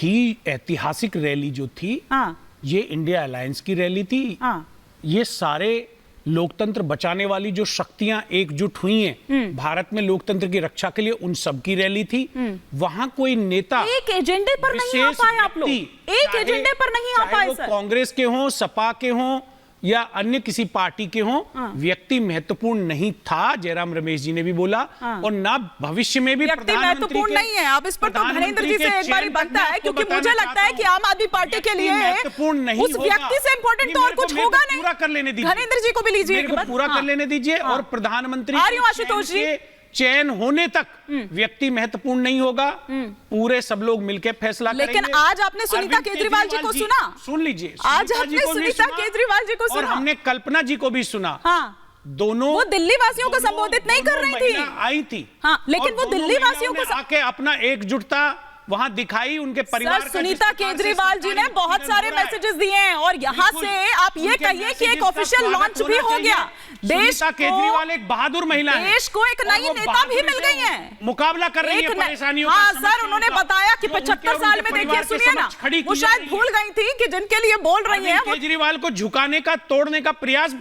थी ऐतिहासिक रैली जो थी, ये इंडिया अलायंस की रैली थी। ये सारे लोकतंत्र बचाने वाली जो शक्तियां एकजुट हुई हैं भारत में लोकतंत्र की रक्षा के लिए, उन सब की रैली थी। वहां कोई नेता एक एजेंडे पर नहीं आ पाए आप लोग, एक एजेंडे पर नहीं आ पाए सर। कांग्रेस के हों, सपा के हों या अन्य किसी पार्टी के हों, व्यक्ति महत्वपूर्ण नहीं था। जयराम रमेश जी ने भी बोला, और ना भविष्य में भी व्यक्ति महत्वपूर्ण नहीं है। अब इस पर तो धर्मेंद्र जी से एक बार बनता है, क्योंकि मुझे लगता है कि आम आदमी पार्टी के लिए महत्वपूर्ण नहीं, उस व्यक्ति से इंपॉर्टेंट तो और कुछ होगा नहीं। पूरा कर लेने दीजिए, धर्मेंद्र जी को भी लीजिए, पूरा कर लेने दीजिए। और प्रधानमंत्री आशुतोष जी, चयन होने तक व्यक्ति महत्वपूर्ण नहीं होगा, पूरे सब लोग मिलकर फैसला करेंगे। लेकिन आज आपने सुनीता केजरीवाल जी को सुना, सुन लीजिए, आज आपने सुनीता केजरीवाल जी को सुना, और हमने कल्पना जी को भी सुना। दोनों वो दिल्ली वासियों को संबोधित नहीं कर रही थी, आई थी। लेकिन वो दिल्ली वासियों को आके अपना एकजुटता वहां दिखाई, उनके परिवार का। सुनीता केजरीवाल जी ने बहुत सारे मैसेजेस दिए हैं, और यहाँ से आप ये कहिए कि एक ऑफिशियल लॉन्च भी हो गया। सुनीता केजरीवाल एक बहादुर महिला है, देश को एक नई नेता भी मिल गई है, मुकाबला कर रही है परेशानियों का। हाँ सर, उन्होंने बताया कि 75 साल में, देखिए सुनिए ना, वो शायद भूल गई थी कि जिनके लिए बोल रही है, केजरीवाल को झुकाने का, तोड़ने का प्रयास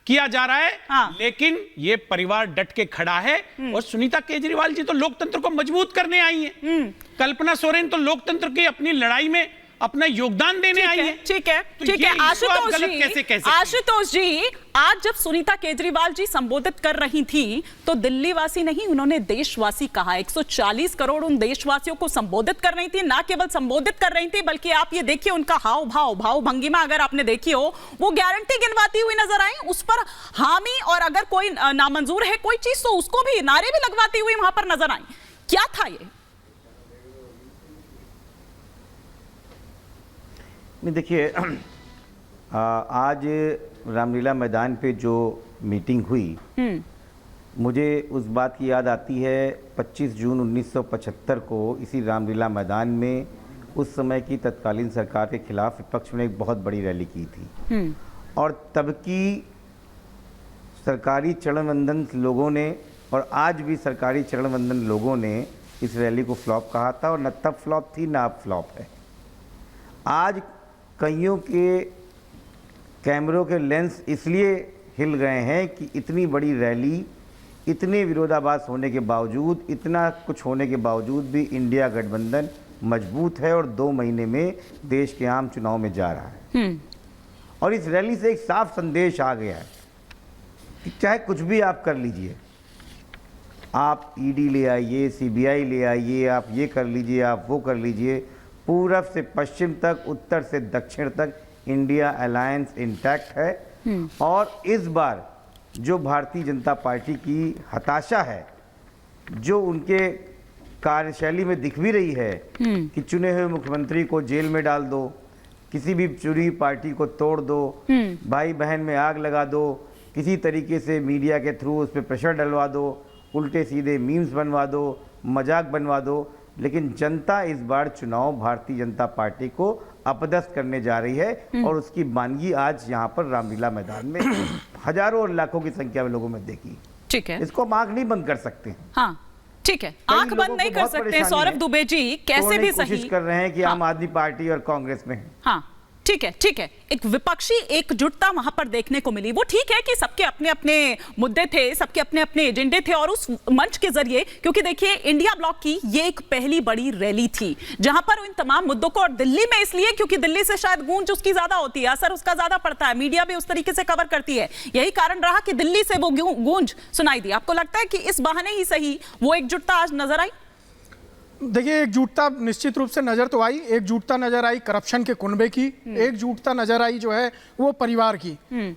किया जा रहा है। लेकिन ये परिवार डट के खड़ा है, और सुनीता केजरीवाल जी तो लोकतंत्र को मजबूत करने आई हैं। कल्पना सोरेन तो लोकतंत्र की अपनी लड़ाई में अपना योगदान देने आई है। ठीक है, ठीक है। आशुतोष जी, आज जब सुनीता केजरीवाल जी संबोधित कर रही थी तो दिल्ली वासी नहीं, उन्होंने देशवासी कहा। 140 करोड़ उन देशवासियों को संबोधित कर रही थी, ना केवल संबोधित कर रही थी, बल्कि आप ये देखिए उनका हाव भाव भंगिमा अगर आपने देखी हो, वो गारंटी गिनवाती हुई नजर आई, उस पर हामी, और अगर कोई नामंजूर है कोई चीज तो उसको भी नारे भी लगवाती हुई वहां पर नजर आई। क्या था ये? नहीं, देखिए, आज रामलीला मैदान पे जो मीटिंग हुई, मुझे उस बात की याद आती है 25 जून 1975 को इसी रामलीला मैदान में उस समय की तत्कालीन सरकार के खिलाफ विपक्ष ने एक बहुत बड़ी रैली की थी, और तब की सरकारी चरणवंदन लोगों ने, और आज भी सरकारी चरणवंदन लोगों ने इस रैली को फ्लॉप कहा था, और न तब फ्लॉप थी ना अब फ्लॉप है। आज कईयों के कैमरों के लेंस इसलिए हिल गए हैं कि इतनी बड़ी रैली, इतने विरोधाभास होने के बावजूद, इतना कुछ होने के बावजूद भी इंडिया गठबंधन मजबूत है और 2 महीने में देश के आम चुनाव में जा रहा है। और इस रैली से एक साफ संदेश आ गया है कि चाहे कुछ भी आप कर लीजिए, आप ईडी ले आइए, सीबीआई ले आइए, आप ये कर लीजिए, आप वो कर लीजिए, पूरब से पश्चिम तक, उत्तर से दक्षिण तक इंडिया अलायंस इंटैक्ट है। और इस बार जो भारतीय जनता पार्टी की हताशा है, जो उनके कार्यशैली में दिख भी रही है कि चुने हुए मुख्यमंत्री को जेल में डाल दो, किसी भी चुनी पार्टी को तोड़ दो, भाई बहन में आग लगा दो, किसी तरीके से मीडिया के थ्रू उस पर प्रेशर डलवा दो, उल्टे सीधे मीम्स बनवा दो, मजाक बनवा दो, लेकिन जनता इस बार चुनाव भारतीय जनता पार्टी को अपदस्थ करने जा रही है, और उसकी मानगी आज यहाँ पर रामलीला मैदान में हजारों और लाखों की संख्या में लोगों में देखी। ठीक है, इसको हम आंख नहीं बंद कर सकते। हाँ ठीक है, आंख बंद नहीं कर सकते। सौरभ दुबे जी, कैसे भी सही कोशिश कर रहे हैं कि आम आदमी पार्टी और कांग्रेस में है। हाँ ठीक है, ठीक है, एक विपक्षी एकजुटता वहां पर देखने को मिली। वो ठीक है कि सबके अपने अपने मुद्दे थे, सबके अपने अपने एजेंडे थे, और उस मंच के जरिए, क्योंकि देखिए इंडिया ब्लॉक की ये एक पहली बड़ी रैली थी जहां पर इन तमाम मुद्दों को, और दिल्ली में इसलिए क्योंकि दिल्ली से शायद गूंज उसकी ज्यादा होती है, असर उसका ज्यादा पड़ता है, मीडिया भी उस तरीके से कवर करती है, यही कारण रहा कि दिल्ली से वो गूंज सुनाई दी। आपको लगता है कि इस बहाने ही सही वो एकजुटता आज नजर आई? देखिए, एकजुटता निश्चित रूप से नजर तो आई। एकजुटता नजर आई करप्शन के कुनबे की, एकजुटता नजर आई जो है वो परिवार की।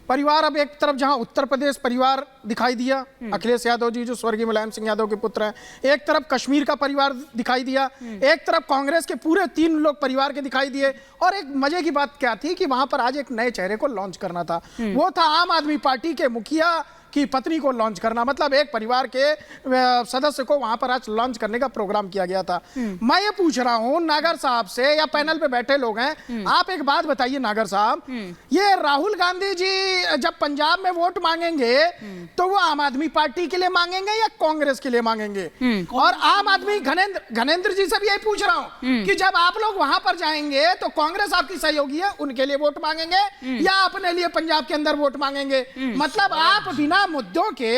परिवार, अब एक तरफ जहां उत्तर प्रदेश परिवार दिखाई दिया, अखिलेश यादव जी जो स्वर्गीय मुलायम सिंह यादव के पुत्र हैं, एक तरफ कश्मीर का परिवार दिखाई दिया, एक तरफ कांग्रेस के पूरे 3 लोग परिवार के दिखाई दिए, और एक मजे की बात क्या थी कि वहां पर आज एक नए चेहरे को लॉन्च करना था। वो था आम आदमी पार्टी के मुखिया कि पत्नी को लॉन्च करना, मतलब एक परिवार के सदस्य को वहां पर आज लॉन्च करने का प्रोग्राम किया गया था। मैं ये पूछ रहा हूं नागर साहब से, या पैनल पे बैठे लोग हैं, आप एक बात बताइए नागर साहब, ये राहुल गांधी जी जब पंजाब में वोट मांगेंगे तो वो आम आदमी पार्टी के लिए मांगेंगे या कांग्रेस के लिए मांगेंगे? और आम आदमी घनेंद्र जी से भी यही पूछ रहा हूं कि जब आप लोग वहां पर जाएंगे तो कांग्रेस आपकी सहयोगी है, उनके लिए वोट मांगेंगे या अपने लिए पंजाब के अंदर वोट मांगेंगे? मतलब आप बिना मुद्दों के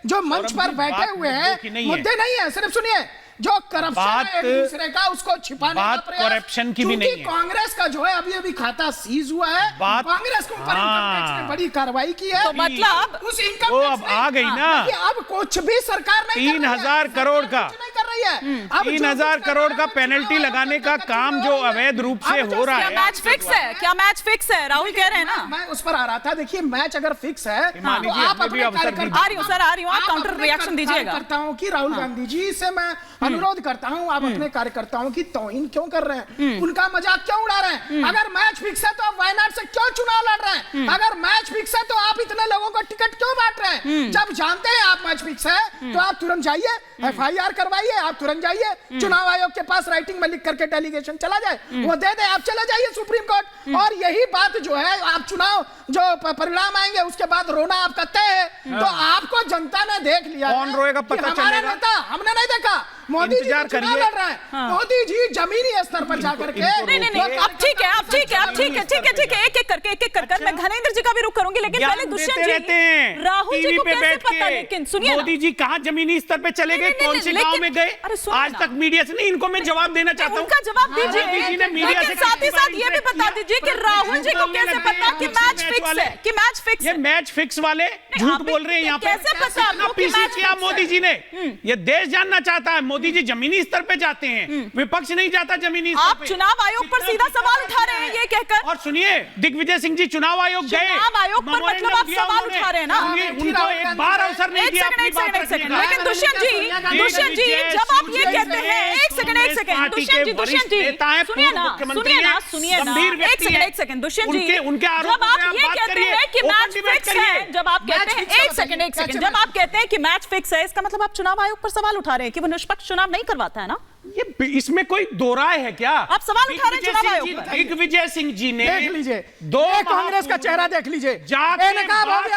जो मंच पर बैठे हुए हैं, मुद्दे नहीं है, सिर्फ सुनिए, जो करप्शन है एक दूसरे का उसको छिपाने का प्रयास, करप्शन की भी नहीं है। कांग्रेस का जो है अभी अभी खाता सीज हुआ है, कांग्रेस के ऊपर इनकम टैक्स ने बड़ी कार्रवाई की है, तो मतलब उस इनकम वो टैक्स अब आ गई ना, अब कुछ भी सरकार नहीं 3,000 करोड़ का नहीं कर रही है। 3,000 करोड़ का पेनल्टी लगाने का काम जो अवैध रूप से हो रहा क्या है। मैच फिक्स है? क्या मैच फिक्स है? राहुल कह रहे हैं ना। मैं उस पर आ रहा था। देखिए मैच अगर फिक्स है तो आप अपने आ रही हूँ सर, आ रही हूँ, आप काउंटर रिएक्शन दीजिएगा। करता हूँ कि राहुल गांधी जी से मैं अनुरोध करता हूँ, आप अपने कार्यकर्ताओं की तौहीन क्यों कर रहे हैं, उनका मजाक क्यों उड़ा रहे हैं? अगर मैच फिक्स है तो आप वायनाड से क्यों चुनाव लड़ रहे हैं? अगर मैच फिक्स है तो आप इतने लोगों को टिकट क्यों बांट रहे हैं? जब जानते हैं आप मैच फिक्स है तो आप तुरंत जाइए, FIR करवाइए, आप तुरंत जाइए, चुनाव आयोग के पास राइटिंग में लिख करके डेलीगेशन चला जाए, वो दे दे, आप चले जाइए सुप्रीम कोर्ट। और यही बात जो है, आप चुनाव जो परिणाम आएंगे उसके बाद रोना आपका तय है। तो आपको जनता ने देख लिया, कौन रोएगा पता चलेगा। नेता हमने नहीं देखा, मोदी जी चुनाव लड़ रहे हैं, मोदी जी जमीनी स्तर पर जाकर के नहीं, अब ठीक है, अब ठीक है, अब ठीक है, ठीक है, ठीक है, एक एक करके मैं घनेंद्र जी का भी रुख करूंगी, लेकिन पहले दुष्यंत जी, राहुल जी को कैसे पता? लेकिन सुनिए, मोदी जी कहाँ जमीनी स्तर पे चले गए, कौन से गांव में गए? आज तक मीडिया से नहीं, इनको मैं जवाब देना चाहता हूँ, उनका जवाब दीजिए, लेकिन साथ ही साथ ये भी बता दीजिए कि राहुल जी को कैसे पता कि मैच फिक्स है, कि मैच फिक्स है? ये मैच फिक्स वाले झूठ बोल रहे हैं यहाँ पे। कैसे पता आपको कि मैच किया मोदी जी ने? ये देश जानना चाहता है। मोदी जी जमीनी स्तर पे जाते हैं, विपक्ष नहीं जाता जमीनी स्तर आप पे। चुनाव आयोग पर सीधा सवाल उठा रहे हैं ये कहकर। और सुनिए, दिग्विजय सिंह जी चुनाव आयोग गए, चुनाव आयोग पर मतलब आप सवाल उठा रहे हैं ना? उनको एक बार अवसर नहीं दिया अपनी बात रखने का। लेकिन दुष्यंत जी जब आप ये कहते हैं, एक सेकंड दुष्यंत जी सुनिए ना, एक सेकंड दुष्यंत जी, जब आप ये कहते हैं कि मैच फिक्स है, जब आप कहते हैं, एक सेकंड, जब आप कहते हैं कि मैच फिक्स है, इसका मतलब आप चुनाव आयोग पर सवाल उठा रहे हैं कि वो निष्पक्ष चुनाव नहीं करवाता है ना? ये इसमें कोई दो राय है क्या? आप सवाल उठा रहे हैं चुनाव आयोग पर। दिग्विजय सिंह जी ने देख लीजिए, दो कांग्रेस का चेहरा देख लीजिए,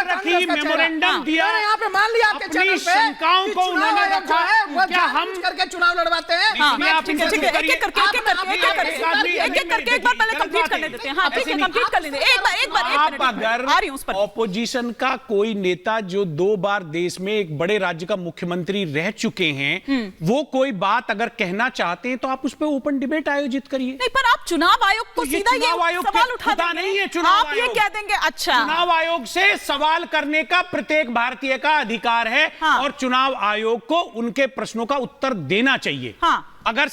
रखी, मेमोरेंडम दिया, यहाँ पे मान लिया आपके चैनल पे शंकाओं को उन्होंने रखा है, क्या हम करके चुनाव लड़वाते हैं? ठीक है, एक एक करके एक बार पहले कंप्लीट करने देते हैं। हाँ ठीक है, कंप्लीट कर लेंगे, एक बार अगर आ रही हूं उस पर। ऑपोजिशन का कोई नेता जो 2 बार देश में एक बड़े राज्य का मुख्यमंत्री रह चुके हैं, वो कोई बात अगर कहना चाहते हैं तो आप उस पर ओपन डिबेट आयोजित करिए। नहीं, पर आप चुनाव आयोग को सीधा ये सवाल उठा देंगे, नहीं है चुनाव आप ये कह देंगे अच्छा, चुनाव आयोग से सवाल करने का प्रत्येक भारतीय का अधिकार है। और चुनाव आयोग को उनके प्रश्नों का उत्तर देना चाहिए। अगर